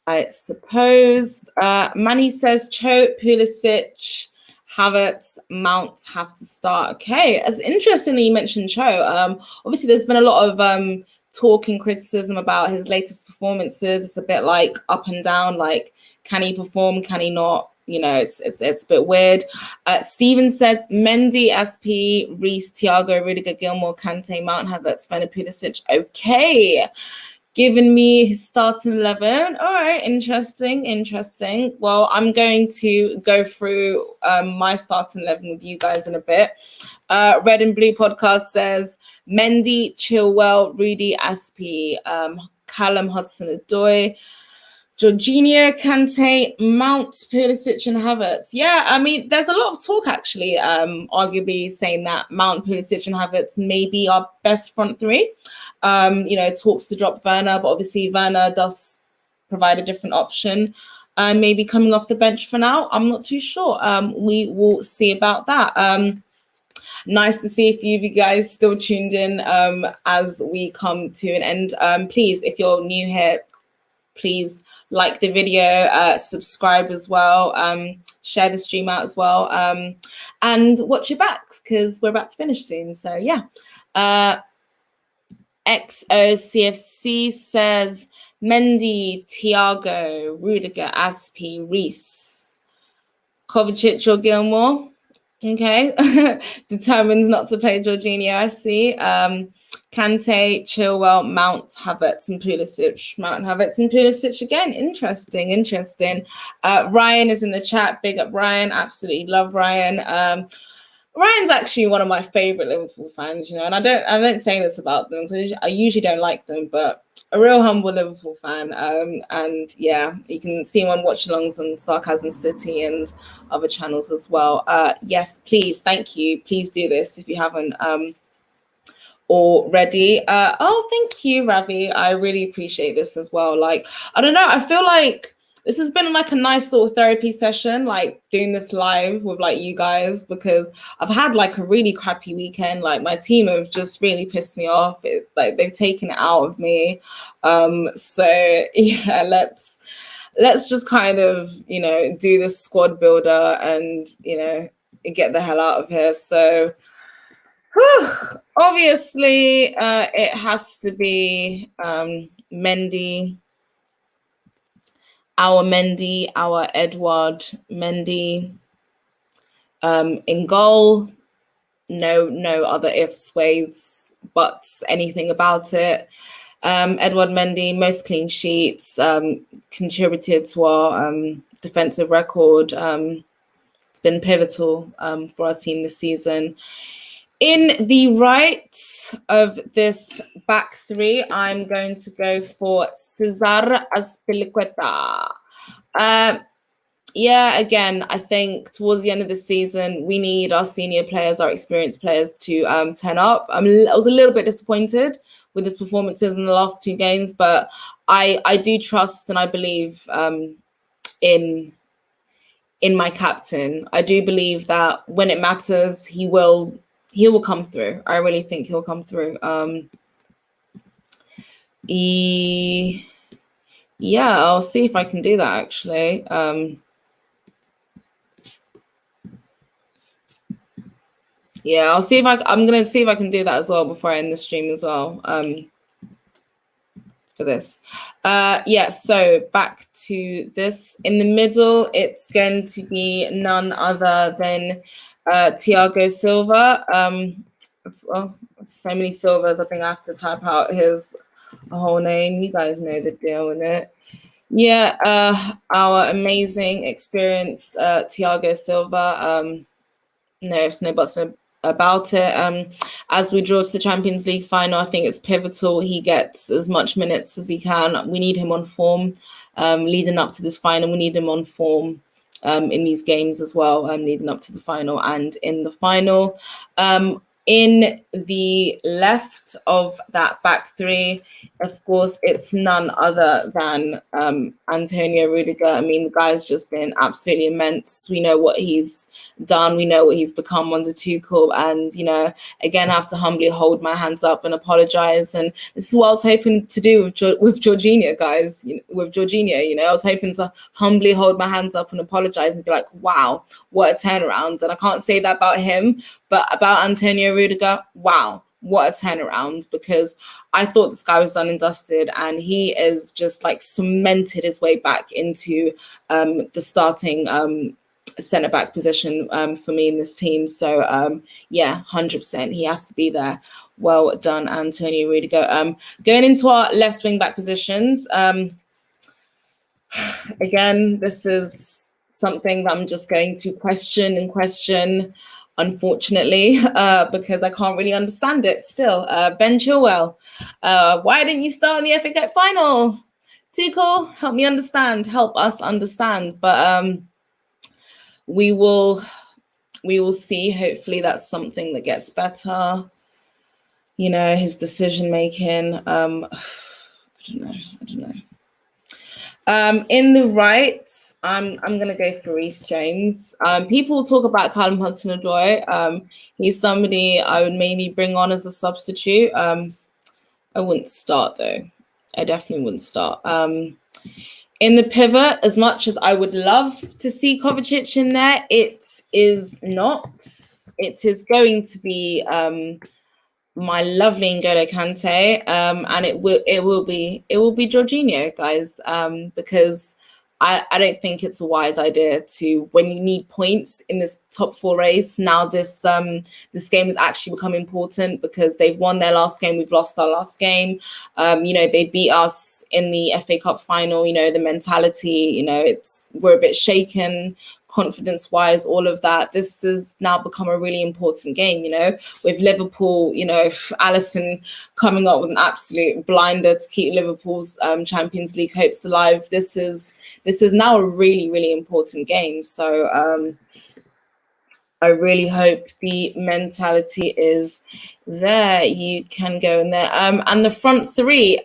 I suppose. Manny says, Cho, Pulisic, Havertz, Mount have to start. Okay, it's interesting that you mentioned Cho. Obviously, there's been a lot of talk and criticism about his latest performances. It's a bit like up and down. Like, can he perform? Can he not? It's a bit weird. Steven says Mendy, SP, Reece, Thiago, Rudiger, Gilmore, Kante, Mount, Havertz, Werner, Pulisic. Okay. Given me his starting 11. All right, interesting. Well, I'm going to go through my starting 11 with you guys in a bit. Red and Blue Podcast says Mendy, Chilwell, Rudy, Aspi, Callum Hudson-Odoi, Jorginho, Kante, Mount, Pulisic, and Havertz. Yeah, I mean, there's a lot of talk actually, arguably saying that Mount, Pulisic, and Havertz may be our best front three. Talks to drop Werner, but obviously Werner does provide a different option. Maybe coming off the bench for now. I'm not too sure. We will see about that. Nice to see a few of you guys still tuned in as we come to an end. Please, if you're new here, please like the video, subscribe as well, share the stream out as well, and watch your backs because we're about to finish soon. So yeah. XOCFC says Mendy, Thiago, Rudiger, Aspi, Reece, Kovacic or Gilmore. Okay. Determined not to play Jorginho, I see. Kante, Chilwell, Mount, Havertz, and Pulisic. Mount, Havertz, and Pulisic again. Interesting. Ryan is in the chat. Big up Ryan. Absolutely love Ryan. Ryan's actually one of my favorite Liverpool fans, and I don't say this about them, so I usually don't like them, but a real humble Liverpool fan. And yeah, you can see him on watch-alongs on Sarcasm City and other channels as well. Yes, please, thank you. Please do this if you haven't already. Thank you, Ravi. I really appreciate this as well. Like, I don't know, I feel like this has been like a nice little therapy session, like doing this live with like you guys, because I've had like a really crappy weekend. Like my team have just really pissed me off. Like they've taken it out of me. So yeah, let's just kind of, do this squad builder and, get the hell out of here. So obviously it has to be Mendy. Our Mendy, our Edward Mendy, in goal. No other ifs, ways, buts, anything about it. Edward Mendy, most clean sheets, contributed to our defensive record. It's been pivotal for our team this season. In the right of this back three, I'm going to go for Cesar Azpilicueta. Yeah, again, I think towards the end of the season, we need our senior players, our experienced players to turn up. I was a little bit disappointed with his performances in the last two games, but I do trust and I believe in my captain. I do believe that when it matters, he will come through. I really think he'll come through. Yeah, I'll see if I can do that actually. Yeah, I'm gonna see if I can do that as well before I end the stream as well. For this. Yeah, so back to this. In the middle, it's going to be none other than Thiago Silva. So many Silvas, I think I have to type out his whole name. You guys know the deal with it. Yeah, our amazing, experienced Thiago Silva. No ifs, no buts about it. As we draw to the Champions League final, I think it's pivotal he gets as much minutes as he can. We need him on form leading up to this final. We need him on form in these games as well, leading up to the final and in the final. In the left of that back three, of course, it's none other than Antonio Rudiger. I mean, the guy's just been absolutely immense. We know what he's done. We know what he's become under Tuchel. And, you know, again, I have to humbly hold my hands up and apologize. And this is what I was hoping to do with Jorginho, guys, with Jorginho. You know, I was hoping to humbly hold my hands up and apologize and be like, wow, what a turnaround. And I can't say that about him, but about Antonio Rudiger, wow, what a turnaround, because I thought this guy was done and dusted, and he is just like cemented his way back into the starting centre back position for me in this team. So yeah, 100%, he has to be there. Well done, Antonio Rudiger. Going into our left wing back positions, again, this is something that I'm just going to question, unfortunately, because I can't really understand it still. Ben Chilwell, why didn't you start in the FA Cup final? Tuchel, help us understand. But we will see. Hopefully that's something that gets better. You know, his decision making. I don't know. In the right, I'm gonna go for Reece James. People talk about Callum Hudson-Odoi. He's somebody I would maybe bring on as a substitute. I wouldn't start though. I definitely wouldn't start. In the pivot, as much as I would love to see Kovacic in there, it is not. It is going to be my lovely N'Golo Kante, and it will be Jorginho, guys, because I don't think it's a wise idea to, when you need points in this top four race. Now this game has actually become important because they've won their last game, we've lost our last game. You know, they beat us in the FA Cup final. You know, the mentality, you know, we're a bit shaken, confidence-wise, all of that. This has now become a really important game, you know, with Liverpool, you know, Alisson coming up with an absolute blinder to keep Liverpool's Champions League hopes alive. This is now a really, really important game. So I really hope the mentality is there. You can go in there. And the front three,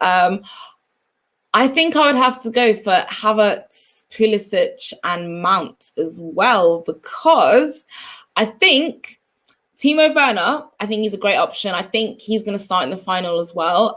I think I would have to go for Havertz, Pulisic, and Mount as well, because I think Timo Werner, I think he's a great option. I think he's going to start in the final as well.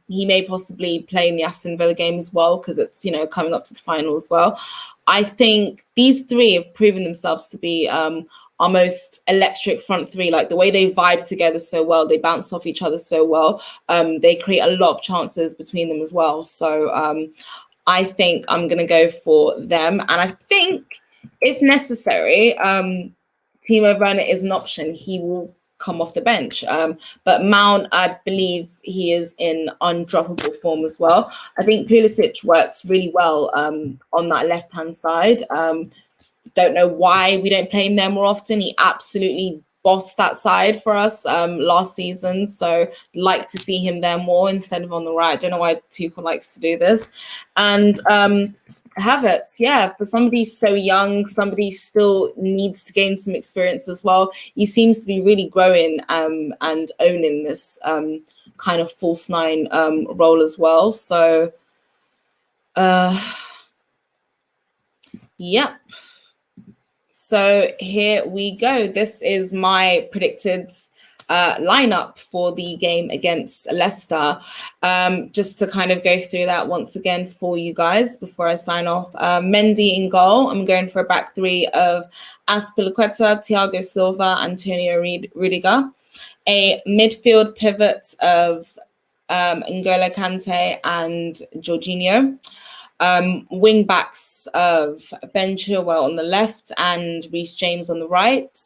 He may possibly play in the Aston Villa game as well, because it's, you know, coming up to the final as well. I think these three have proven themselves to be our most electric front three. Like the way they vibe together so well, they bounce off each other so well. They create a lot of chances between them as well. So I think I'm going to go for them. And I think if necessary, Timo Werner is an option. He will come off the bench. But Mount, I believe he is in undroppable form as well. I think Pulisic works really well on that left-hand side. Don't know why we don't play him there more often. He absolutely bossed that side for us last season. So like to see him there more instead of on the right. I don't know why Tuchel likes to do this. And Havertz, yeah, for somebody so young, somebody still needs to gain some experience as well. He seems to be really growing and owning this kind of false nine role as well. So, yeah. So here we go. This is my predicted lineup for the game against Leicester. Just to kind of go through that once again for you guys before I sign off. Mendy in goal. I'm going for a back three of Azpilicueta, Thiago Silva, Antonio Rudiger. A midfield pivot of N'Golo Kante and Jorginho. Wing backs of Ben Chilwell on the left and Reece James on the right,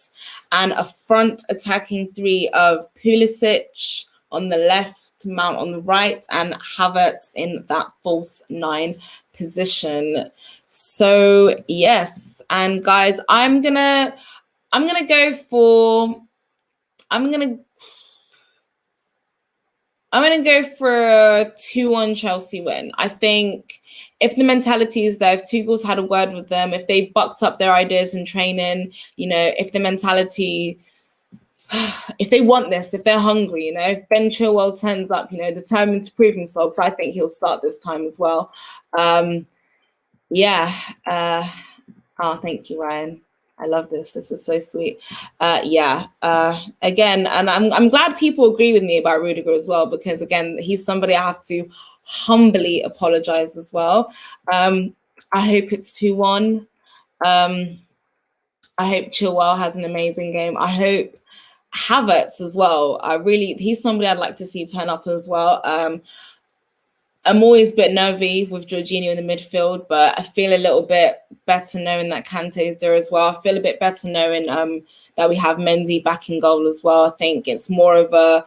and a front attacking three of Pulisic on the left to Mount on the right, and Havertz in that false 9 position. So yes, and guys, I'm gonna go for a 2-1 Chelsea win. I think if the mentality is there, if Tuchel's had a word with them, if they bucked up their ideas in training, if the mentality, if they want this, if they're hungry, if Ben Chilwell turns up, determined to prove himself, so I think he'll start this time as well. Thank you, Ryan. I love this. This is so sweet. Again, and I'm glad people agree with me about Rudiger as well, because again, he's somebody I have to humbly apologize as well. I hope it's 2-1. I hope Chilwell has an amazing game. I hope Havertz as well. He's somebody I'd like to see turn up as well. I'm always a bit nervy with Jorginho in the midfield, but I feel a little bit better knowing that Kante is there as well. I feel a bit better knowing that we have Mendy back in goal as well. I think it's more of the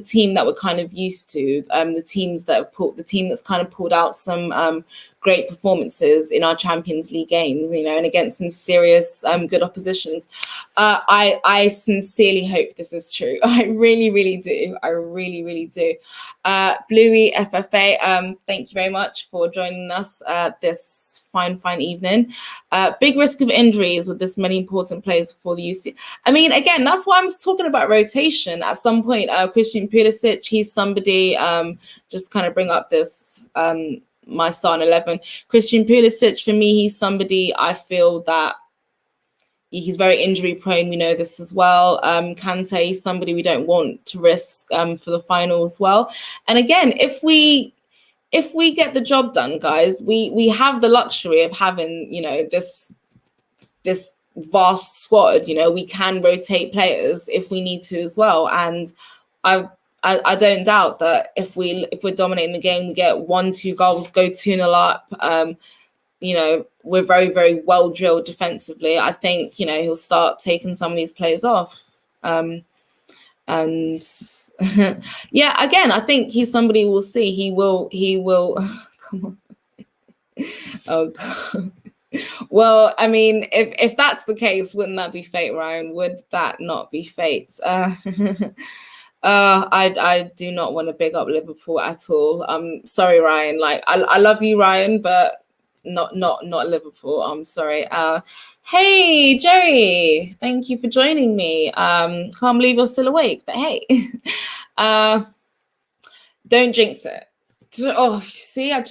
team that we're kind of used to. The team that's kind of pulled out some great performances in our Champions League games, and against some serious good oppositions. I sincerely hope this is true. I really, really do. I really, really do. Bluey FFA, thank you very much for joining us this fine evening. Big risk of injuries with this many important players for the UC. I mean, again, that's why I'm talking about rotation. At some point, Christian Pulisic, he's somebody, just kind of bring up this, my starting 11. Christian Pulisic, for me, he's somebody I feel that he's very injury prone. We know this as well. Kante, somebody we don't want to risk for the final as well. And again, if we get the job done, guys, we have the luxury of having, this vast squad. We can rotate players if we need to as well. And I don't doubt that if we're dominating the game, we get 1-2 goals, go 2-0 up. We're very, very well drilled defensively. I think, he'll start taking some of these players off. And yeah, again, I think he's somebody we'll see. He will come on. Oh God. Well, I mean, if that's the case, wouldn't that be fate, Ryan? Would that not be fate? I do not want to big up Liverpool at all. Sorry, Ryan. Like I love you, Ryan, but not Liverpool. I'm sorry. Hey, Jerry, thank you for joining me. Can't believe you're still awake, but hey, don't jinx it. Oh, see, I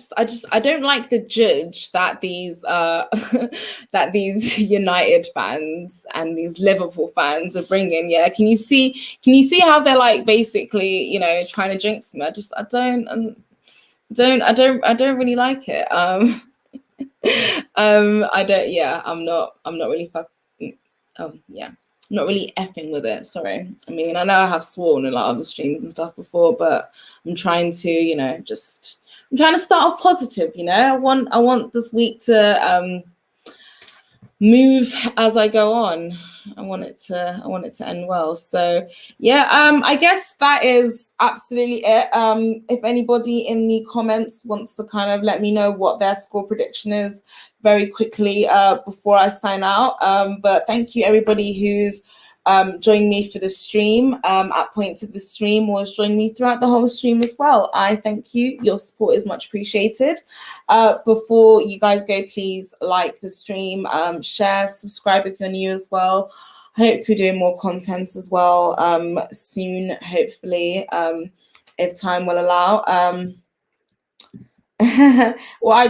don't like the judge that these that these United fans and these Liverpool fans are bringing. Yeah, can you see how they're like basically, trying to jinx me? I don't really like it. I don't. Yeah, I'm not really not really effing with it. Sorry. I mean, I know I have sworn in a lot of the streams and stuff before, but I'm trying to, I'm trying to start off positive. I want this week to move as I go on. I want it to end well. So yeah, I guess that is absolutely it. If anybody in the comments wants to kind of let me know what their score prediction is very quickly before I sign out. But thank you everybody who's joined me for the stream at points of the stream, or has joined me throughout the whole stream as well. I thank you. Your support is much appreciated. Before you guys go, please like the stream, share, subscribe if you're new as well. I hope to be doing more content as well soon, hopefully, if time will allow. Well, I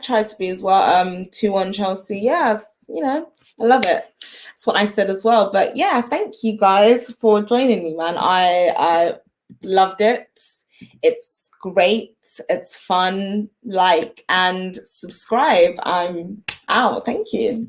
tried to be as well. 2-1 Chelsea. Yes, I love it. That's what I said as well. But yeah, thank you guys for joining me, man. I loved it. It's great. It's fun. Like and subscribe. I'm out. Thank you.